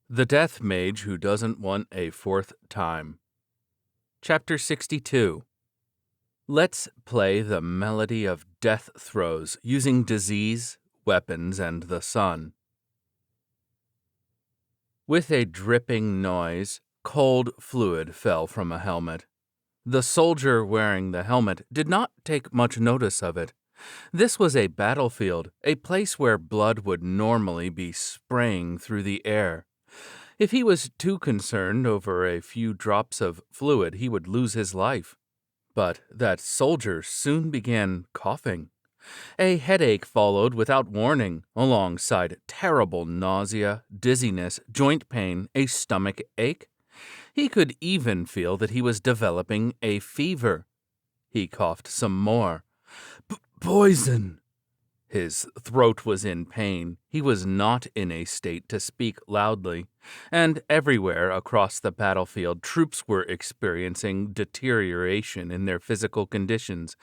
The Death Mage Who Doesn't Want a Fourth Time. Chapter 62. Let's play the melody of death throes using disease, weapons, and the sun. With a dripping noise, cold fluid fell from a helmet. The soldier wearing the helmet did not take much notice of it. This was a battlefield, a place where blood would normally be spraying through the air. If he was too concerned over a few drops of fluid, he would lose his life. But that soldier soon began coughing. A headache followed without warning, alongside terrible nausea, dizziness, joint pain, a stomach ache. He could even feel that he was developing a fever. He coughed some more. Poison! His throat was in pain. He was not in a state to speak loudly, and everywhere across the battlefield, troops were experiencing deterioration in their physical conditions,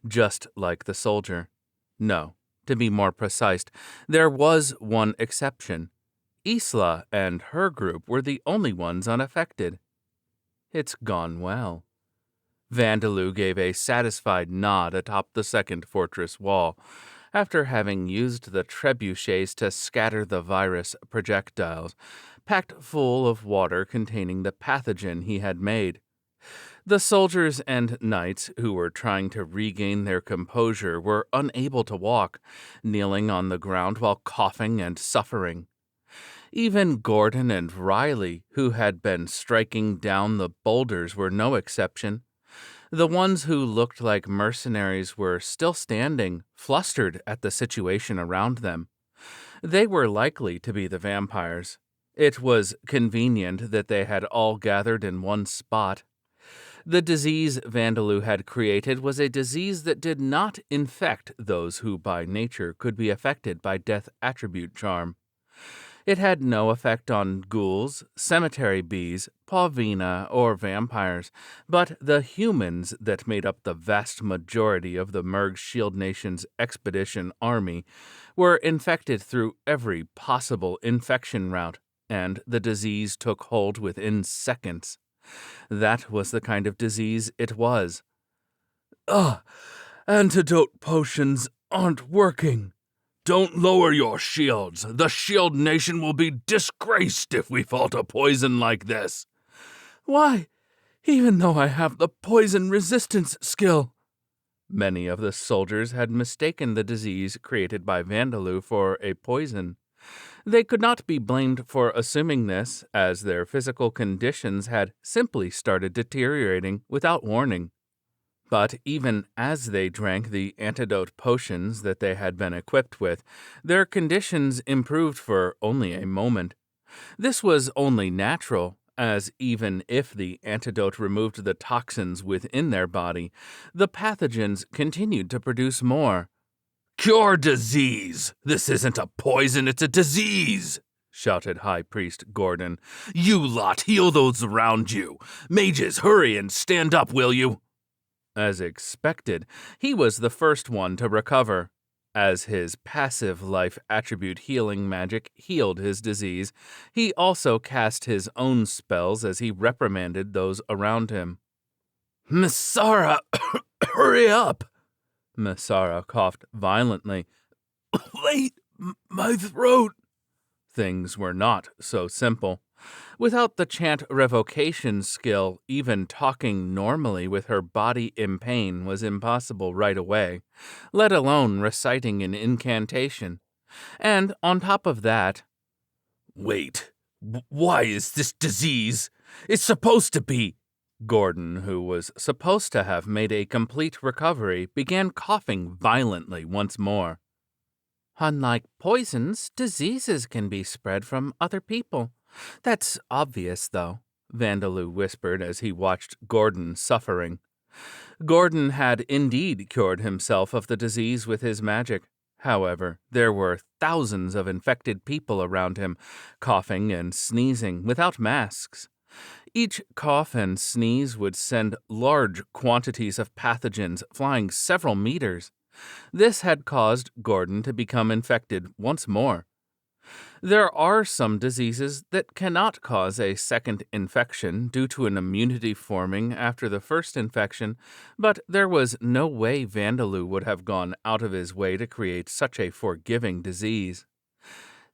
just like the soldier. No, to be more precise, there was one exception. Isla and her group were the only ones unaffected. It's gone well. Vandalou gave a satisfied nod atop the second fortress wall, after having used the trebuchets to scatter the virus projectiles, packed full of water containing the pathogen he had made. The soldiers and knights who were trying to regain their composure were unable to walk, kneeling on the ground while coughing and suffering. Even Gordon and Riley, who had been striking down the boulders, were no exception. The ones who looked like mercenaries were still standing, flustered at the situation around them. They were likely to be the vampires. It was convenient that they had all gathered in one spot. The disease Vandalou had created was a disease that did not infect those who by nature could be affected by death attribute charm. It had no effect on ghouls, cemetery bees, pavina, or vampires, but the humans that made up the vast majority of the Merg Shield Nation's expedition army were infected through every possible infection route, and the disease took hold within seconds. That was the kind of disease it was. Antidote potions aren't working. Don't lower your shields. The Shield Nation will be disgraced if we fall to poison like this. Why, even though I have the poison resistance skill. Many of the soldiers had mistaken the disease created by Vandalou for a poison. They could not be blamed for assuming this, as their physical conditions had simply started deteriorating without warning. But even as they drank the antidote potions that they had been equipped with, their conditions improved for only a moment. This was only natural, as even if the antidote removed the toxins within their body, the pathogens continued to produce more. "Cure disease! This isn't a poison, it's a disease!" shouted High Priest Gordon. "You lot, heal those around you! Mages, hurry and stand up, will you?" As expected, he was the first one to recover. As his passive life attribute healing magic healed his disease, he also cast his own spells as he reprimanded those around him. "Masara, hurry up!" Masara coughed violently. "Wait, my throat!" Things were not so simple. Without the chant revocation skill, even talking normally with her body in pain was impossible right away, let alone reciting an incantation. And on top of that, "Wait, why is this disease? It's supposed to be..." Gordon, who was supposed to have made a complete recovery, began coughing violently once more. "Unlike poisons, diseases can be spread from other people. That's obvious, though," Vandalou whispered as he watched Gordon suffering. Gordon had indeed cured himself of the disease with his magic. However, there were thousands of infected people around him, coughing and sneezing without masks. Each cough and sneeze would send large quantities of pathogens flying several meters. This had caused Gordon to become infected once more. There are some diseases that cannot cause a second infection due to an immunity forming after the first infection, but there was no way Vandalou would have gone out of his way to create such a forgiving disease.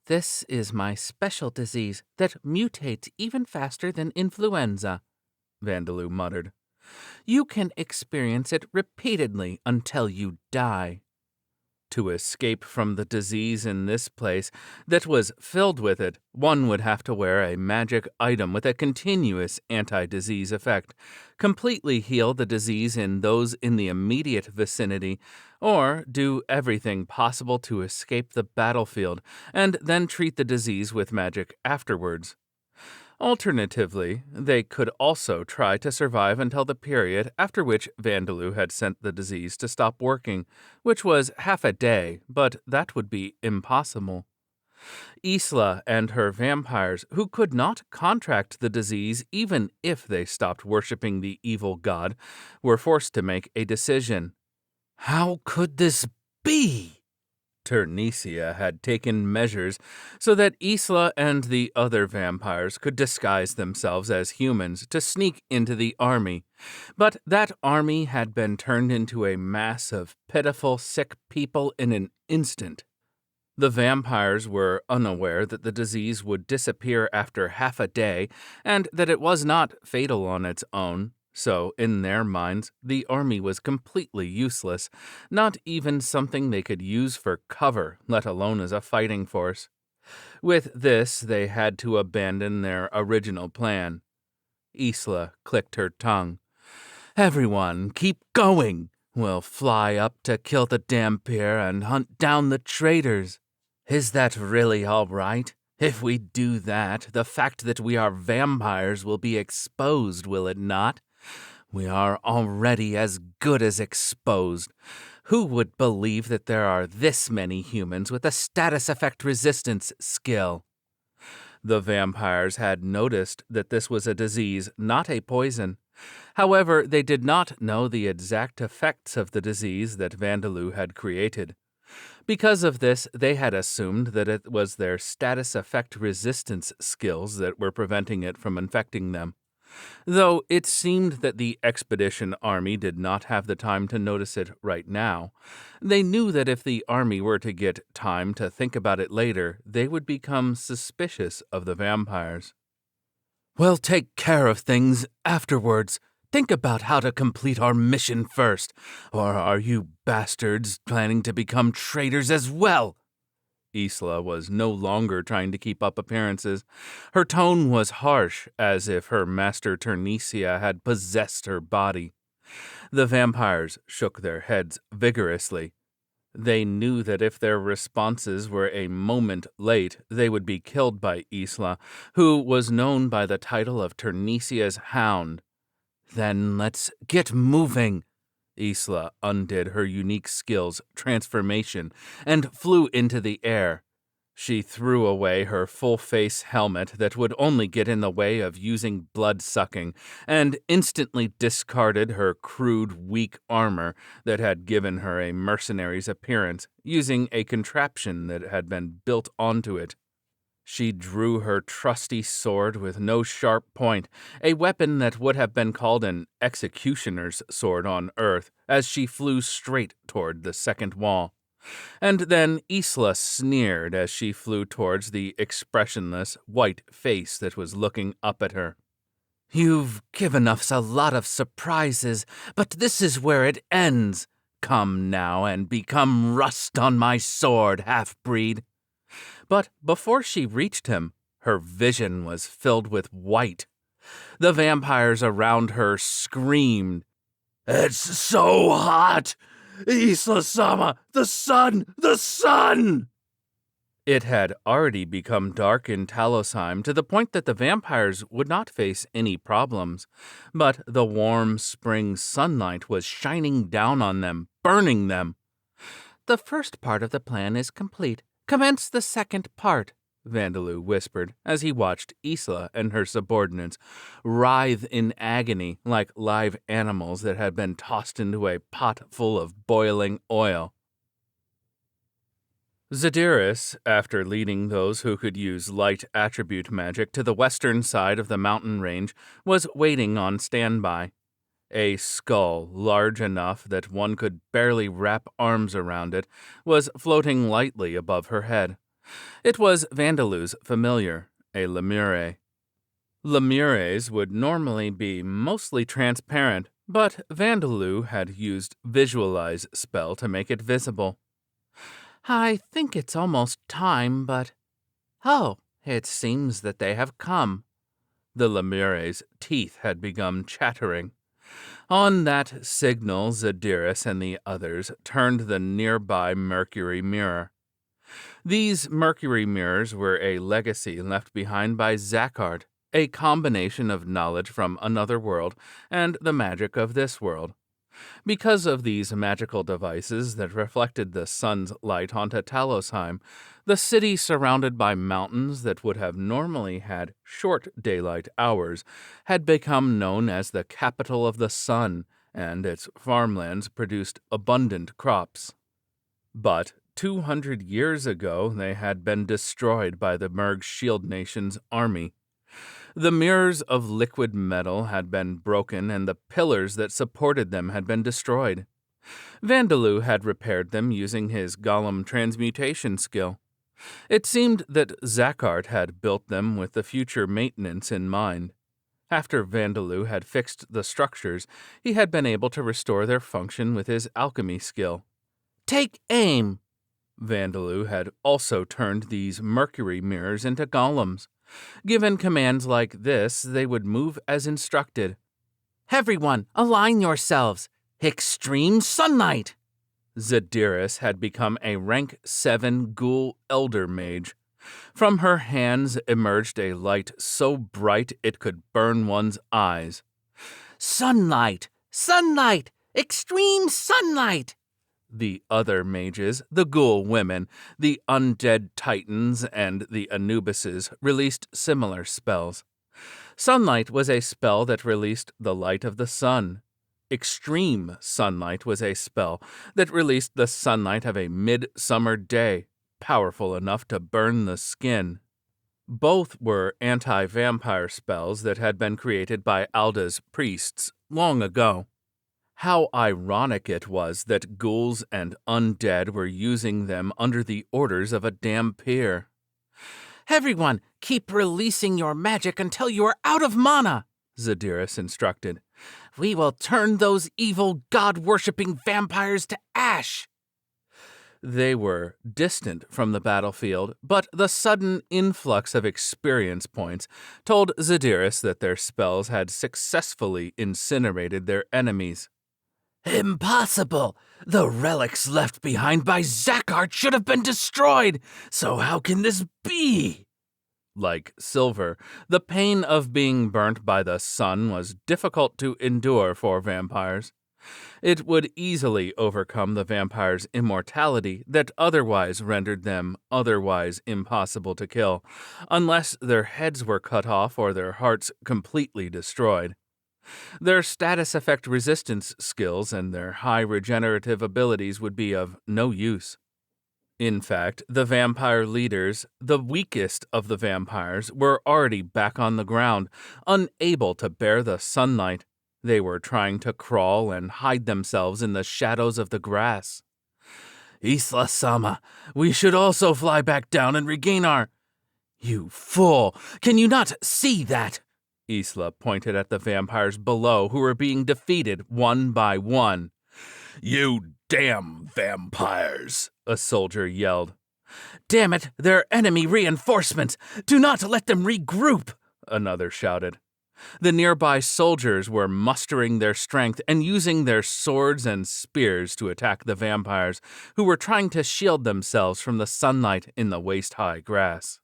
This is my special disease that mutates even faster than influenza, Vandalou muttered. You can experience it repeatedly until you die. To escape from the disease in this place that was filled with it, one would have to wear a magic item with a continuous anti-disease effect, completely heal the disease in those in the immediate vicinity, or do everything possible to escape the battlefield and then treat the disease with magic afterwards. Alternatively, they could also try to survive until the period after which Vandalou had sent the disease to stop working, which was half a day, but that would be impossible. Isla and her vampires, who could not contract the disease even if they stopped worshipping the evil god, were forced to make a decision. How could this be? Turnesia had taken measures so that Isla and the other vampires could disguise themselves as humans to sneak into the army, but that army had been turned into a mass of pitiful, sick people in an instant. The vampires were unaware that the disease would disappear after half a day and that it was not fatal on its own. So, in their minds, the army was completely useless, not even something they could use for cover, let alone as a fighting force. With this, they had to abandon their original plan. Isla clicked her tongue. Everyone, keep going! We'll fly up to kill the Dampier and hunt down the traitors. Is that really all right? If we do that, the fact that we are vampires will be exposed, will it not? We are already as good as exposed. Who would believe that there are this many humans with a status effect resistance skill? The vampires had noticed that this was a disease, not a poison. However, they did not know the exact effects of the disease that Vandalou had created. Because of this, they had assumed that it was their status effect resistance skills that were preventing it from infecting them. Though it seemed that the expedition army did not have the time to notice it right now, they knew that if the army were to get time to think about it later, they would become suspicious of the vampires. We'll take care of things afterwards. Think about how to complete our mission first, or are you bastards planning to become traitors as well? Isla was no longer trying to keep up appearances. Her tone was harsh, as if her master Turnesia had possessed her body. The vampires shook their heads vigorously. They knew that if their responses were a moment late, they would be killed by Isla, who was known by the title of Turnesia's Hound. Then let's get moving. Isla undid her unique skills, transformation, and flew into the air. She threw away her full-face helmet that would only get in the way of using blood-sucking, and instantly discarded her crude, weak armor that had given her a mercenary's appearance, using a contraption that had been built onto it. She drew her trusty sword with no sharp point, a weapon that would have been called an executioner's sword on Earth, as she flew straight toward the second wall. And then Isla sneered as she flew towards the expressionless, white face that was looking up at her. You've given us a lot of surprises, but this is where it ends. Come now and become rust on my sword, half-breed. But before she reached him, her vision was filled with white. The vampires around her screamed, It's so hot! Isla-sama! The sun! The sun! It had already become dark in Talosheim to the point that the vampires would not face any problems, but the warm spring sunlight was shining down on them, burning them. The first part of the plan is complete. Commence the second part, Vandalou whispered as he watched Isla and her subordinates writhe in agony like live animals that had been tossed into a pot full of boiling oil. Zadiris, after leading those who could use light attribute magic to the western side of the mountain range, was waiting on standby. A skull large enough that one could barely wrap arms around it was floating lightly above her head. It was Vandalou's familiar, a lemure. Lemures would normally be mostly transparent, but Vandalou had used Visualize spell to make it visible. I think it's almost time, but... Oh, it seems that they have come. The lemure's teeth had begun chattering. On that signal, Zadiris and the others turned the nearby mercury mirror. These mercury mirrors were a legacy left behind by Zakhard, a combination of knowledge from another world and the magic of this world. Because of these magical devices that reflected the sun's light onto Talosheim, the city surrounded by mountains that would have normally had short daylight hours had become known as the capital of the sun, and its farmlands produced abundant crops. But 200 years ago they had been destroyed by the Merg Shield Nation's army. The mirrors of liquid metal had been broken and the pillars that supported them had been destroyed. Vandalou had repaired them using his golem transmutation skill. It seemed that Zakhard had built them with the future maintenance in mind. After Vandalou had fixed the structures, he had been able to restore their function with his alchemy skill. "Take aim!" Vandalou had also turned these mercury mirrors into golems. Given commands like this, they would move as instructed. "Everyone, align yourselves! Extreme sunlight!" Zadiris had become a rank 7 ghoul elder mage. From her hands emerged a light so bright it could burn one's eyes. "Sunlight! Sunlight! Extreme sunlight!" The other mages, the ghoul women, the undead titans, and the Anubises released similar spells. Sunlight was a spell that released the light of the sun. Extreme sunlight was a spell that released the sunlight of a midsummer day, powerful enough to burn the skin. Both were anti-vampire spells that had been created by Alda's priests long ago. How ironic it was that ghouls and undead were using them under the orders of a dampier. "Everyone, keep releasing your magic until you are out of mana," Zadiris instructed. "We will turn those evil god-worshipping vampires to ash." They were distant from the battlefield, but the sudden influx of experience points told Zadiris that their spells had successfully incinerated their enemies. "Impossible! The relics left behind by Zakhard should have been destroyed, so how can this be?" Like silver, the pain of being burnt by the sun was difficult to endure for vampires. It would easily overcome the vampires' immortality that otherwise rendered them otherwise impossible to kill, unless their heads were cut off or their hearts completely destroyed. Their status effect resistance skills and their high regenerative abilities would be of no use. In fact, the vampire leaders, the weakest of the vampires, were already back on the ground, unable to bear the sunlight. They were trying to crawl and hide themselves in the shadows of the grass. "Isla-sama, we should also fly back down and regain our—" "You fool! Can you not see that?" Isla pointed at the vampires below who were being defeated one by one. "You damn vampires!" a soldier yelled. "Damn it, they're enemy reinforcements! Do not let them regroup!" another shouted. The nearby soldiers were mustering their strength and using their swords and spears to attack the vampires, who were trying to shield themselves from the sunlight in the waist-high grass.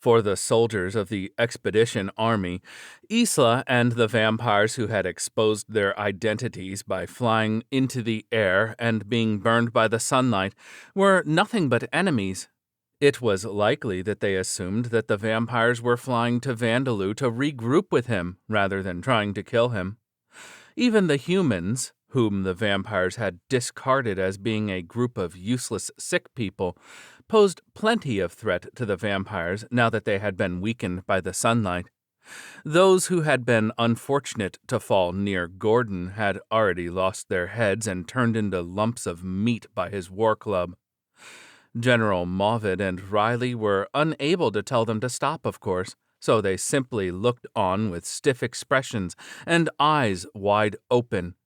For the soldiers of the expedition army, Isla and the vampires who had exposed their identities by flying into the air and being burned by the sunlight were nothing but enemies. It was likely that they assumed that the vampires were flying to Vandalou to regroup with him rather than trying to kill him. Even the humans, whom the vampires had discarded as being a group of useless sick people, posed plenty of threat to the vampires now that they had been weakened by the sunlight. Those who had been unfortunate to fall near Gordon had already lost their heads and turned into lumps of meat by his war club. General Mauvid and Riley were unable to tell them to stop, of course, so they simply looked on with stiff expressions and eyes wide open.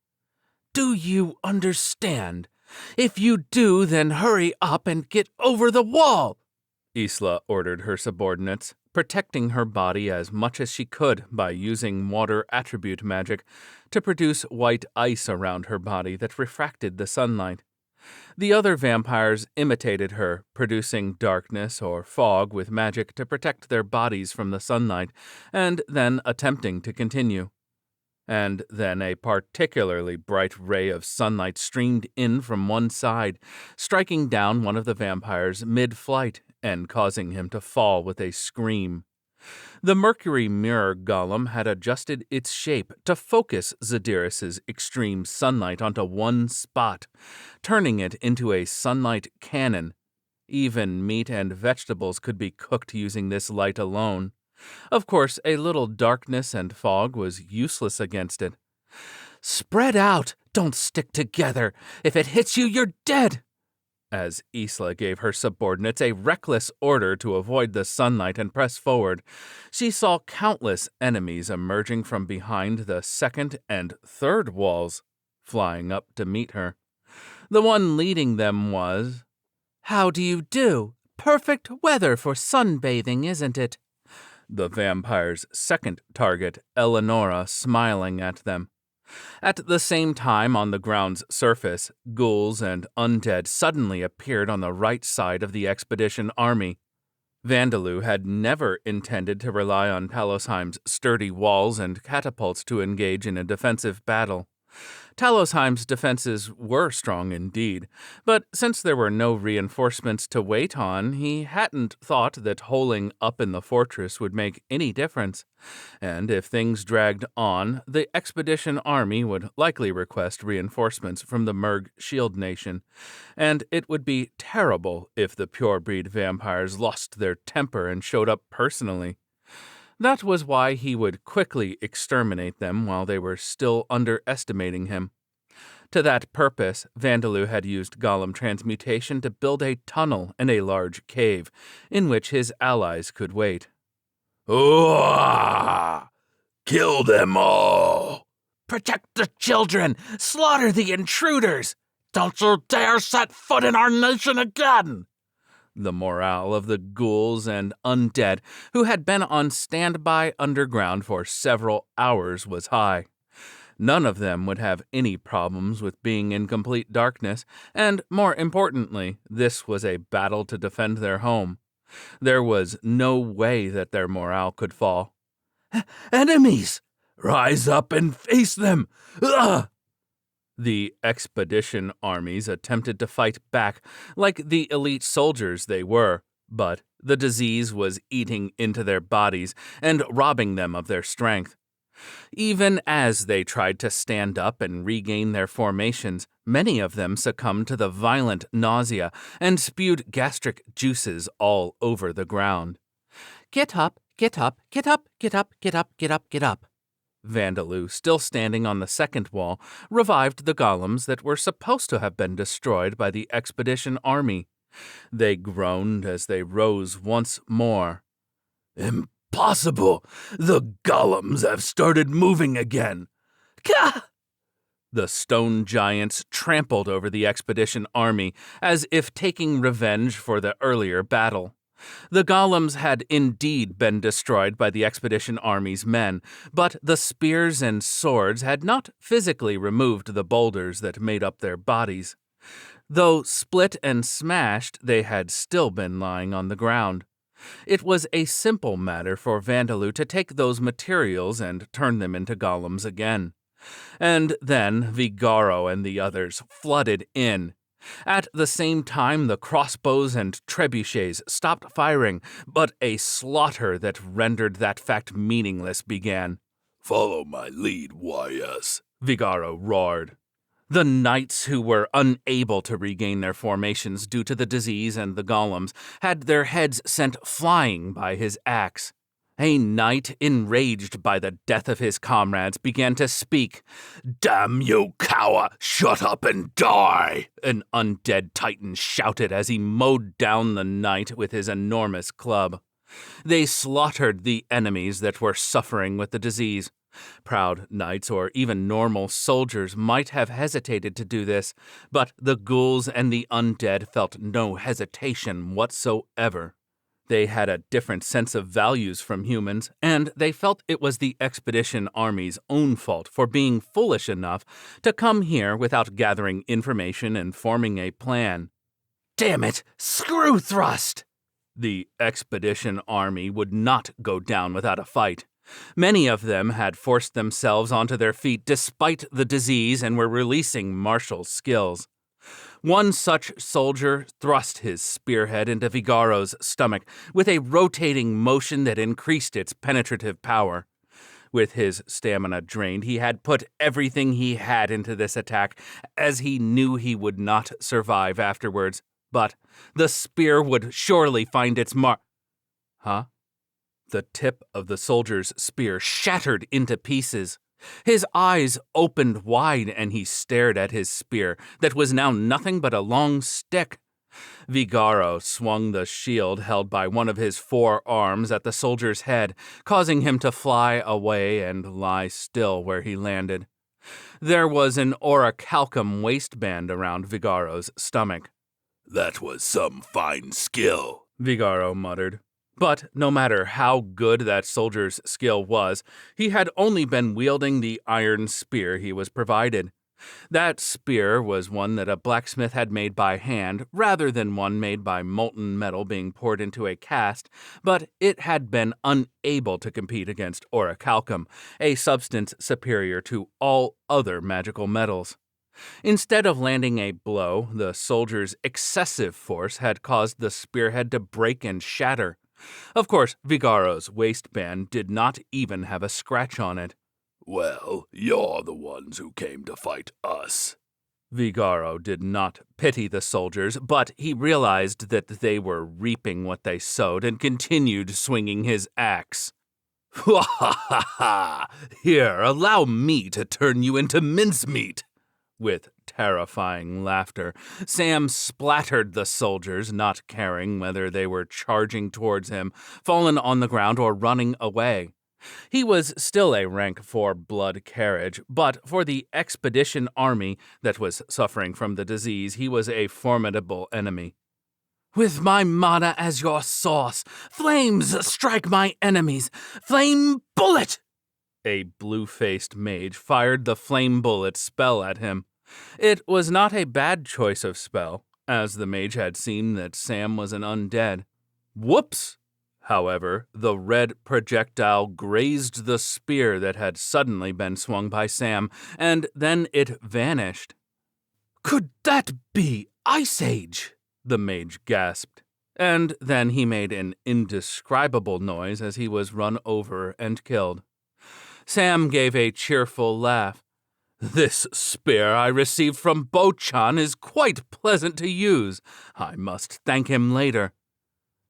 "Do you understand? If you do, then hurry up and get over the wall," Isla ordered her subordinates, protecting her body as much as she could by using water attribute magic to produce white ice around her body that refracted the sunlight. The other vampires imitated her, producing darkness or fog with magic to protect their bodies from the sunlight, and then attempting to continue. And then a particularly bright ray of sunlight streamed in from one side, striking down one of the vampires mid-flight and causing him to fall with a scream. The mercury mirror golem had adjusted its shape to focus Zadiris's extreme sunlight onto one spot, turning it into a sunlight cannon. Even meat and vegetables could be cooked using this light alone. Of course, a little darkness and fog was useless against it. "Spread out! Don't stick together! If it hits you, you're dead!" As Isla gave her subordinates a reckless order to avoid the sunlight and press forward, she saw countless enemies emerging from behind the second and third walls, flying up to meet her. The one leading them was, "How do you do? Perfect weather for sunbathing, isn't it?" The vampire's second target, Eleanora, smiling at them. At the same time, on the ground's surface, ghouls and undead suddenly appeared on the right side of the expedition army. Vandalou had never intended to rely on Talosheim's sturdy walls and catapults to engage in a defensive battle. Talosheim's defenses were strong indeed, but since there were no reinforcements to wait on, he hadn't thought that holing up in the fortress would make any difference. And if things dragged on, the expedition army would likely request reinforcements from the Merg Shield Nation, and it would be terrible if the pure-breed vampires lost their temper and showed up personally. That was why he would quickly exterminate them while they were still underestimating him. To that purpose, Vandalou had used golem transmutation to build a tunnel in a large cave, in which his allies could wait. "Ooh! Kill them all! Protect the children! Slaughter the intruders! Don't you dare set foot in our nation again!" The morale of the ghouls and undead who had been on standby underground for several hours was high. None of them would have any problems with being in complete darkness, and more importantly, this was a battle to defend their home. There was no way that their morale could fall. "Enemies! Rise up and face them! Ugh!" The expedition armies attempted to fight back like the elite soldiers they were, but the disease was eating into their bodies and robbing them of their strength. Even as they tried to stand up and regain their formations, many of them succumbed to the violent nausea and spewed gastric juices all over the ground. "Get up, get up, get up, get up, get up, get up, get up." Vandalou, still standing on the second wall, revived the golems that were supposed to have been destroyed by the expedition army. They groaned as they rose once more. "Impossible! The golems have started moving again! Gah!" The stone giants trampled over the expedition army as if taking revenge for the earlier battle. The golems had indeed been destroyed by the expedition army's men, but the spears and swords had not physically removed the boulders that made up their bodies. Though split and smashed, they had still been lying on the ground. It was a simple matter for Vandalou to take those materials and turn them into golems again. And then Vigaro and the others flooded in. At the same time, the crossbows and trebuchets stopped firing, but a slaughter that rendered that fact meaningless began. "Follow my lead, Wyas," Vigaro roared. The knights who were unable to regain their formations due to the disease and the golems had their heads sent flying by his axe. A knight, enraged by the death of his comrades, began to speak. "Damn you, coward! Shut up and die!" An undead titan shouted as he mowed down the knight with his enormous club. They slaughtered the enemies that were suffering with the disease. Proud knights or even normal soldiers might have hesitated to do this, but the ghouls and the undead felt no hesitation whatsoever. They had a different sense of values from humans, and they felt it was the expedition army's own fault for being foolish enough to come here without gathering information and forming a plan. Damn it! Screw thrust! The expedition army would not go down without a fight. Many of them had forced themselves onto their feet despite the disease and were releasing martial skills. One such soldier thrust his spearhead into Vigaro's stomach with a rotating motion that increased its penetrative power. With his stamina drained, he had put everything he had into this attack, as he knew he would not survive afterwards. But the spear would surely find its mark. Huh? The tip of the soldier's spear shattered into pieces. His eyes opened wide and he stared at his spear that was now nothing but a long stick. Vigaro swung the shield held by one of his 4 arms at the soldier's head, causing him to fly away and lie still where he landed. There was an orichalcum waistband around Vigaro's stomach. "That was some fine skill," Vigaro muttered. But no matter how good that soldier's skill was, he had only been wielding the iron spear he was provided. That spear was one that a blacksmith had made by hand, rather than one made by molten metal being poured into a cast, but it had been unable to compete against orichalcum, a substance superior to all other magical metals. Instead of landing a blow, the soldier's excessive force had caused the spearhead to break and shatter. Of course, Vigaro's waistband did not even have a scratch on it. "Well, you're the ones who came to fight us." Vigaro did not pity the soldiers, but he realized that they were reaping what they sowed and continued swinging his axe. "Ha ha ha ha! Here, allow me to turn you into mincemeat." With terrifying laughter, Sam splattered the soldiers, not caring whether they were charging towards him, fallen on the ground, or running away. He was still a rank 4 blood carriage, but for the expedition army that was suffering from the disease, he was a formidable enemy. "With my mana as your source, flames strike my enemies! Flame bullet!" A blue-faced mage fired the flame bullet spell at him. It was not a bad choice of spell, as the mage had seen that Sam was an undead. Whoops! However, the red projectile grazed the spear that had suddenly been swung by Sam, and then it vanished. "Could that be Ice Age?" the mage gasped. And then he made an indescribable noise as he was run over and killed. Sam gave a cheerful laugh. "This spear I received from Bochan is quite pleasant to use. I must thank him later."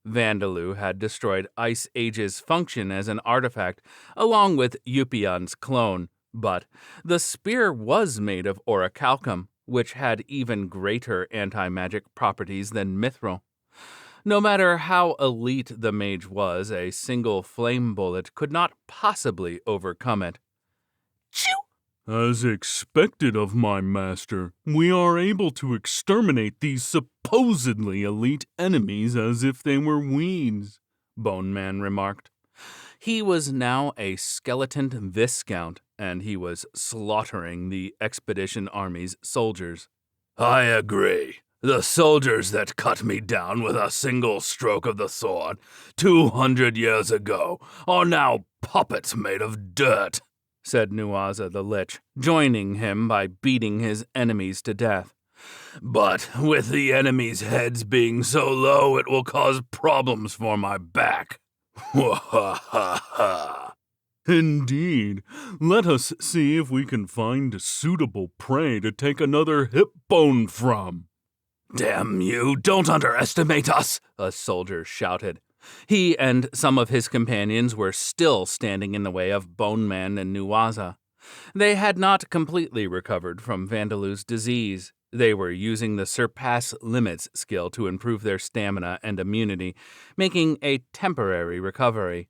Vandalou had destroyed Ice Age's function as an artifact, along with Yupion's clone, but the spear was made of orichalcum, which had even greater anti-magic properties than mithril. No matter how elite the mage was, a single flame bullet could not possibly overcome it. Chew! "As expected of my master, we are able to exterminate these supposedly elite enemies as if they were weeds," Bone Man remarked. He was now a skeleton viscount, and he was slaughtering the expedition army's soldiers. "I agree. The soldiers that cut me down with a single stroke of the sword 200 years ago are now puppets made of dirt," said Nuaza the Lich, joining him by beating his enemies to death. "But with the enemies' heads being so low, it will cause problems for my back." "Ha ha ha ha! "Indeed. Let us see if we can find suitable prey to take another hip bone from. Damn you, don't underestimate us, a soldier shouted. He and some of his companions were still standing in the way of Bone Man and Nuwaza. They had not completely recovered from Vandalou's disease. They were using the Surpass Limits skill to improve their stamina and immunity, making a temporary recovery.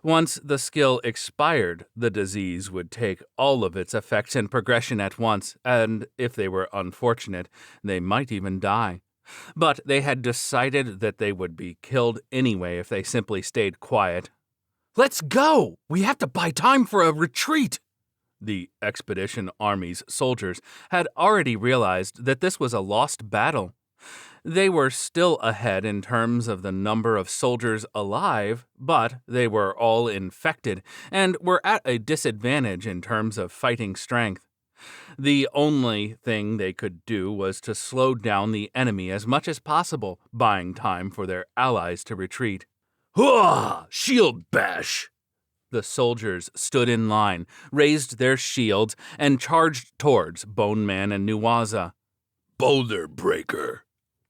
Once the skill expired, the disease would take all of its effects and progression at once, and if they were unfortunate, they might even die. But they had decided that they would be killed anyway if they simply stayed quiet. Let's go! We have to buy time for a retreat! The expedition army's soldiers had already realized that this was a lost battle. They were still ahead in terms of the number of soldiers alive, but they were all infected and were at a disadvantage in terms of fighting strength. The only thing they could do was to slow down the enemy as much as possible, buying time for their allies to retreat. Hurrah! Shield bash! The soldiers stood in line, raised their shields, and charged towards Bone Man and Nuwaza. Boulder breaker.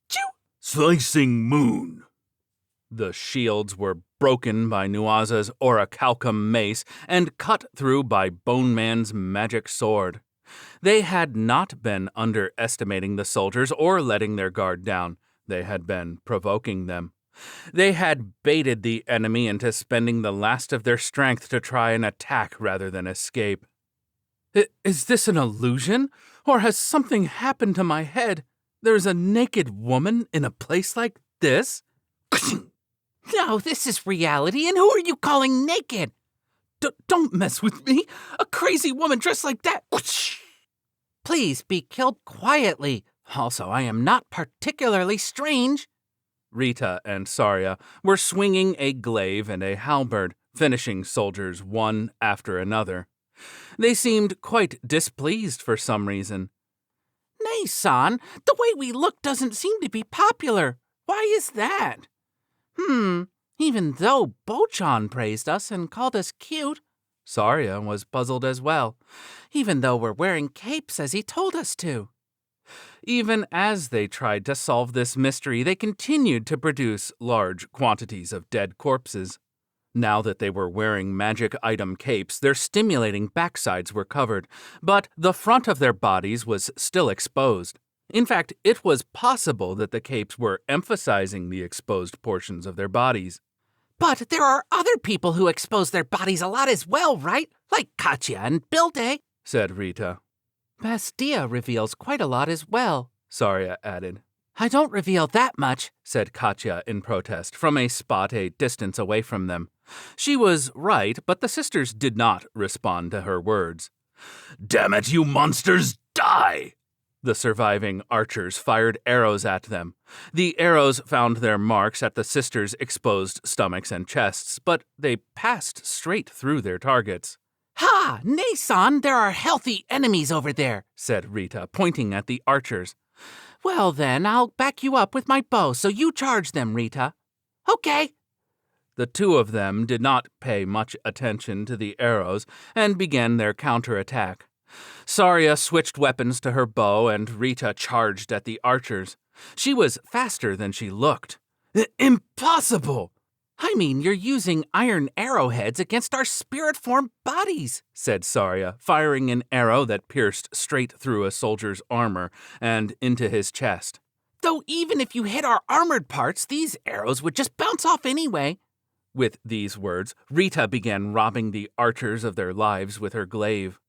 Choo! Slicing moon. The shields were broken by Nuwaza's orichalcum mace and cut through by Bone Man's magic sword. They had not been underestimating the soldiers or letting their guard down. They had been provoking them. They had baited the enemy into spending the last of their strength to try and attack rather than escape. Is this an illusion? Or has something happened to my head? There's a naked woman in a place like this? No, this is reality, and who are you calling naked? Don't mess with me! A crazy woman dressed like that! Please be killed quietly. Also, I am not particularly strange. Rita and Saria were swinging a glaive and a halberd, finishing soldiers one after another. They seemed quite displeased for some reason. Nay-san, the way we look doesn't seem to be popular. Why is that? Even though Bochan praised us and called us cute, Saria was puzzled as well. Even though we're wearing capes as he told us to. Even as they tried to solve this mystery, they continued to produce large quantities of dead corpses. Now that they were wearing magic item capes, their stimulating backsides were covered, but the front of their bodies was still exposed. In fact, it was possible that the capes were emphasizing the exposed portions of their bodies. But there are other people who expose their bodies a lot as well, right? Like Katya and Bilde, said Rita. Bastia reveals quite a lot as well, Saria added. I don't reveal that much, said Katya in protest, from a spot a distance away from them. She was right, but the sisters did not respond to her words. Damn it, you monsters, die! The surviving archers fired arrows at them. The arrows found their marks at the sisters' exposed stomachs and chests, but they passed straight through their targets. Ha! Nay-san, there are healthy enemies over there, said Rita, pointing at the archers. Well then, I'll back you up with my bow, so you charge them, Rita. Okay. The two of them did not pay much attention to the arrows and began their counterattack. Saria switched weapons to her bow and Rita charged at the archers. She was faster than she looked. Impossible! I mean, you're using iron arrowheads against our spirit-formed bodies, said Saria, firing an arrow that pierced straight through a soldier's armor and into his chest. Though even if you hit our armored parts, these arrows would just bounce off anyway. With these words, Rita began robbing the archers of their lives with her glaive.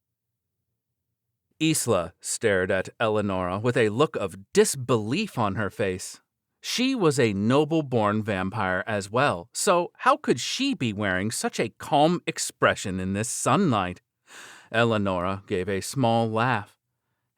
Isla stared at Eleanora with a look of disbelief on her face. She was a noble-born vampire as well, so how could she be wearing such a calm expression in this sunlight? Eleanora gave a small laugh.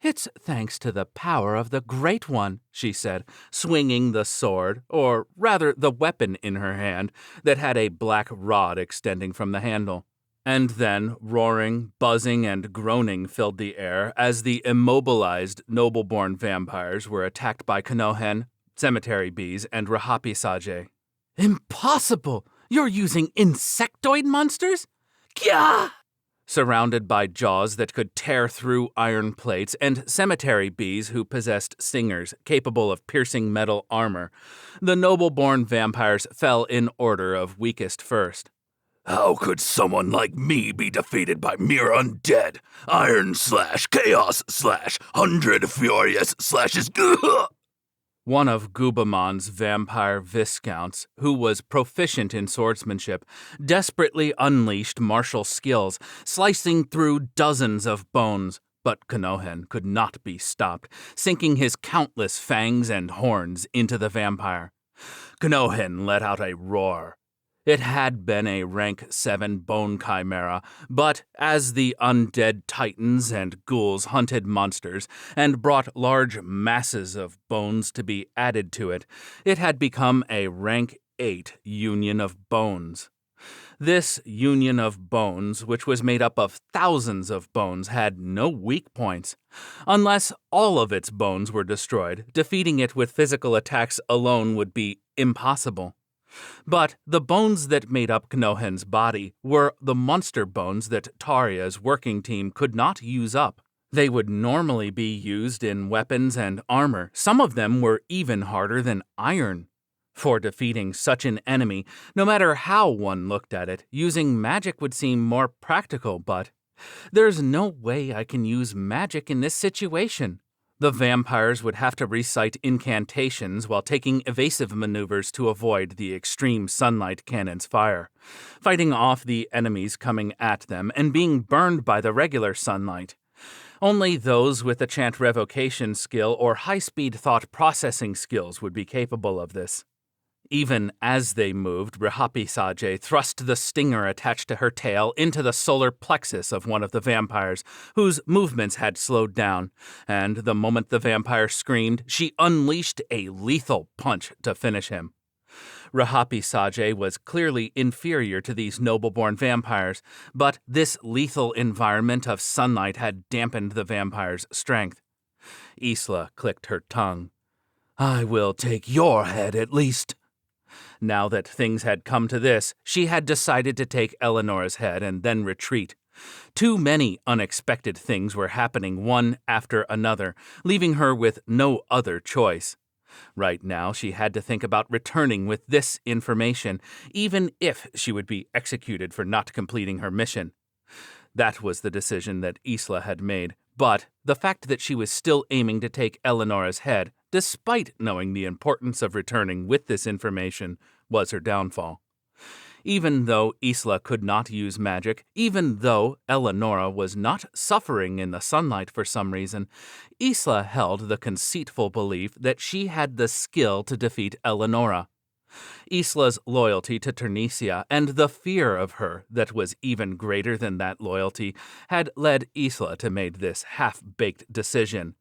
It's thanks to the power of the Great One, she said, swinging the sword, or rather the weapon in her hand, that had a black rod extending from the handle. And then roaring, buzzing, and groaning filled the air as the immobilized noble-born vampires were attacked by Konohen, cemetery bees, and Rahapisage. Impossible! You're using insectoid monsters? Gah! Surrounded by jaws that could tear through iron plates and cemetery bees who possessed stingers capable of piercing metal armor, the noble-born vampires fell in order of weakest first. How could someone like me be defeated by mere undead? Iron slash, chaos slash, 100 furious slashes. One of Gubamon's vampire viscounts, who was proficient in swordsmanship, desperately unleashed martial skills, slicing through dozens of bones, but Kanohen could not be stopped, sinking his countless fangs and horns into the vampire. Kanohen let out a roar. It had been a rank 7 bone chimera, but as the undead titans and ghouls hunted monsters and brought large masses of bones to be added to it, it had become a rank 8 union of bones. This union of bones, which was made up of thousands of bones, had no weak points. Unless all of its bones were destroyed, defeating it with physical attacks alone would be impossible. But the bones that made up Kanohen's body were the monster bones that Taria's working team could not use up. They would normally be used in weapons and armor. Some of them were even harder than iron. For defeating such an enemy, no matter how one looked at it, using magic would seem more practical, but there's no way I can use magic in this situation. The vampires would have to recite incantations while taking evasive maneuvers to avoid the extreme sunlight cannon's fire, fighting off the enemies coming at them and being burned by the regular sunlight. Only those with the chant revocation skill or high-speed thought processing skills would be capable of this. Even as they moved, Rehapisage thrust the stinger attached to her tail into the solar plexus of one of the vampires, whose movements had slowed down, and the moment the vampire screamed, she unleashed a lethal punch to finish him. Rehapisage was clearly inferior to these noble-born vampires, but this lethal environment of sunlight had dampened the vampire's strength. Isla clicked her tongue. "I will take your head at least." Now that things had come to this, she had decided to take Eleanora's head and then retreat. Too many unexpected things were happening one after another, leaving her with no other choice. Right now, she had to think about returning with this information, even if she would be executed for not completing her mission. That was the decision that Isla had made, but the fact that she was still aiming to take Eleanora's head, despite knowing the importance of returning with this information, was her downfall. Even though Isla could not use magic, even though Eleanora was not suffering in the sunlight for some reason, Isla held the conceitful belief that she had the skill to defeat Eleanora. Isla's loyalty to Ternesia and the fear of her that was even greater than that loyalty had led Isla to make this half-baked decision.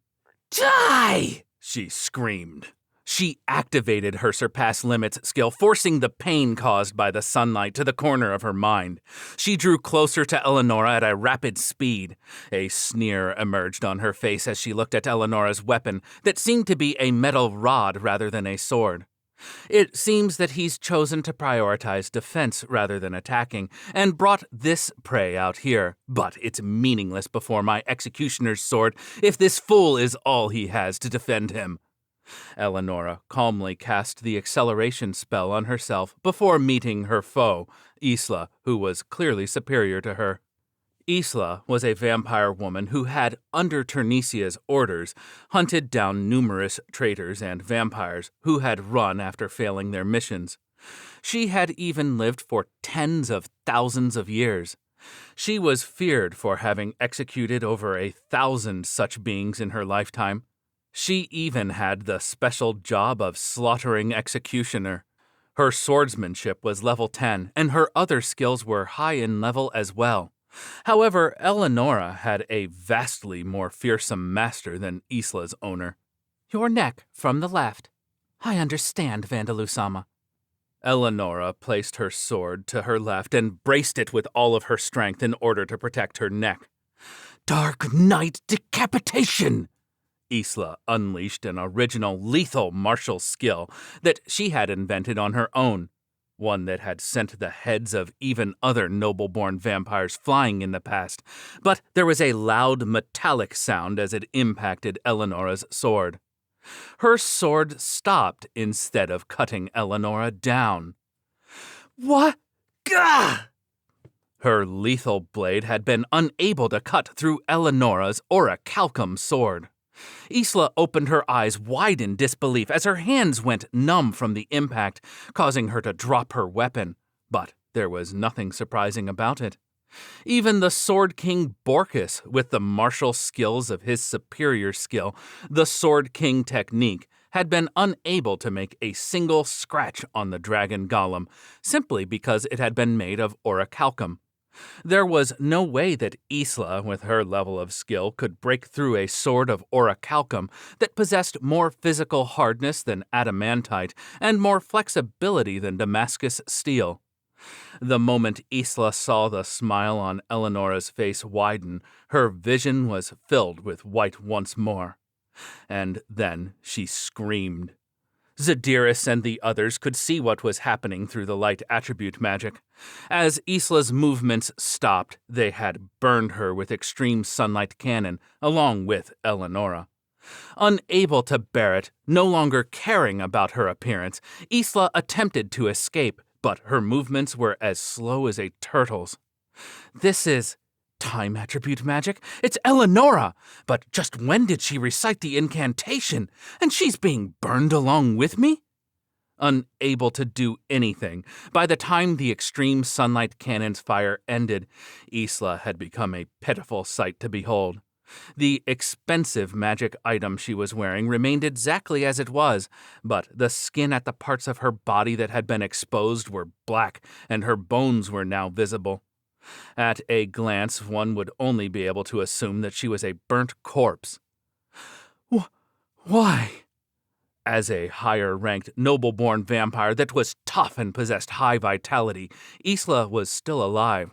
"Die!" she screamed. She activated her Surpass Limits skill, forcing the pain caused by the sunlight to the corner of her mind. She drew closer to Eleanora at a rapid speed. A sneer emerged on her face as she looked at Eleanora's weapon that seemed to be a metal rod rather than a sword. It seems that he's chosen to prioritize defense rather than attacking, and brought this prey out here. But it's meaningless before my executioner's sword if this fool is all he has to defend him. Eleanora calmly cast the acceleration spell on herself before meeting her foe, Isla, who was clearly superior to her. Isla was a vampire woman who had, under Ternesia's orders, hunted down numerous traitors and vampires who had run after failing their missions. She had even lived for tens of thousands of years. She was feared for having executed over 1,000 such beings in her lifetime. She even had the special job of slaughtering executioner. Her swordsmanship was level 10, and her other skills were high in level as well. However, Eleanora had a vastly more fearsome master than Isla's owner. "Your neck, from the left." "I understand, Vandalou-sama." Eleanora placed her sword to her left and braced it with all of her strength in order to protect her neck. Dark Knight Decapitation! Isla unleashed an original lethal martial skill that she had invented on her own. one that had sent the heads of even other noble-born vampires flying in the past, but there was a loud metallic sound as it impacted Eleanora's sword. Her sword stopped instead of cutting Eleanora down. What? Gah! Her lethal blade had been unable to cut through Eleanora's orichalcum sword. Isla opened her eyes wide in disbelief as her hands went numb from the impact, causing her to drop her weapon. But there was nothing surprising about it. Even the Sword King Borkus, with the martial skills of his superior skill, the Sword King technique, had been unable to make a single scratch on the dragon golem, simply because it had been made of orichalcum. There was no way that Isla, with her level of skill, could break through a sword of orichalcum that possessed more physical hardness than adamantite and more flexibility than Damascus steel. The moment Isla saw the smile on Eleanora's face widen, her vision was filled with white once more. And then she screamed. Zadiris and the others could see what was happening through the light attribute magic. As Isla's movements stopped, they had burned her with extreme sunlight cannon, along with Eleanora. Unable to bear it, no longer caring about her appearance, Isla attempted to escape, but her movements were as slow as a turtle's. This is time attribute magic. It's Eleanora! But just when did she recite the incantation? And she's being burned along with me? Unable to do anything, by the time the extreme sunlight cannon's fire ended, Isla had become a pitiful sight to behold. The expensive magic item she was wearing remained exactly as it was, but the skin at the parts of her body that had been exposed were black, and her bones were now visible. At a glance, one would only be able to assume that she was a burnt corpse. Why? As a higher-ranked, noble-born vampire that was tough and possessed high vitality, Isla was still alive.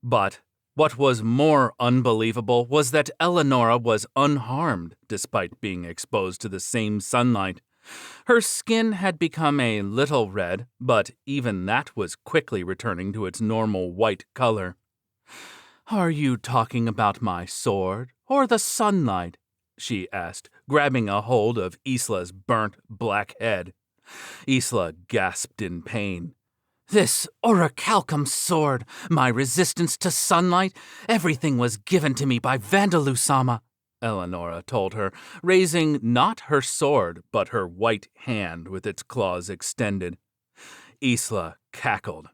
But what was more unbelievable was that Eleanora was unharmed, despite being exposed to the same sunlight. Her skin had become a little red, but even that was quickly returning to its normal white color. "Are you talking about my sword, or the sunlight?" she asked, grabbing a hold of Isla's burnt black head. Isla gasped in pain. "This orichalcum sword, my resistance to sunlight, everything was given to me by Vandalou-sama," Eleanora told her, raising not her sword, but her white hand with its claws extended. Isla cackled.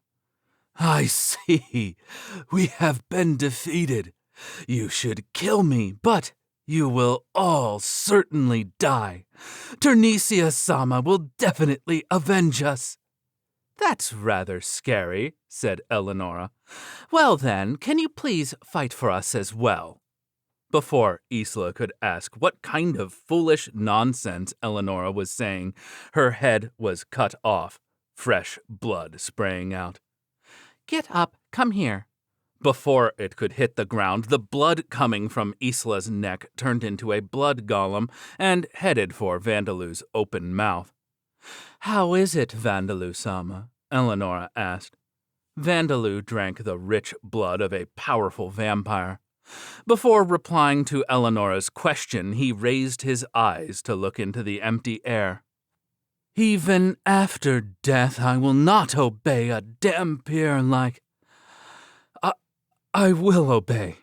"I see. We have been defeated. You should kill me, but you will all certainly die. Turnisia-sama will definitely avenge us." "That's rather scary," said Eleanora. "Well then, can you please fight for us as well?" Before Isla could ask what kind of foolish nonsense Eleanora was saying, her head was cut off, fresh blood spraying out. "Get up, come here." Before it could hit the ground, the blood coming from Isla's neck turned into a blood golem and headed for Vandalou's open mouth. "How is it, Vandalou-sama?" Eleanora asked. Vandalou drank the rich blood of a powerful vampire. Before replying to Eleanora's question, he raised his eyes to look into the empty air. "Even after death, I will not obey a dampier like... I will obey.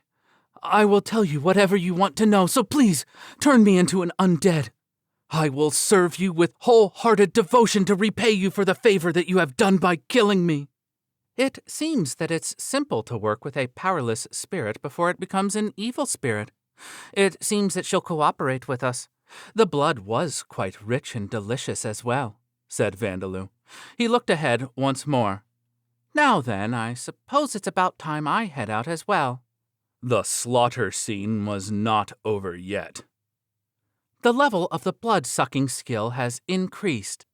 I will tell you whatever you want to know, so please turn me into an undead. I will serve you with wholehearted devotion to repay you for the favor that you have done by killing me." "It seems that it's simple to work with a powerless spirit before it becomes an evil spirit. It seems that she'll cooperate with us. The blood was quite rich and delicious as well," said Vandalou. He looked ahead once more. "Now then, I suppose it's about time I head out as well." The slaughter scene was not over yet. "The level of the blood-sucking skill has increased.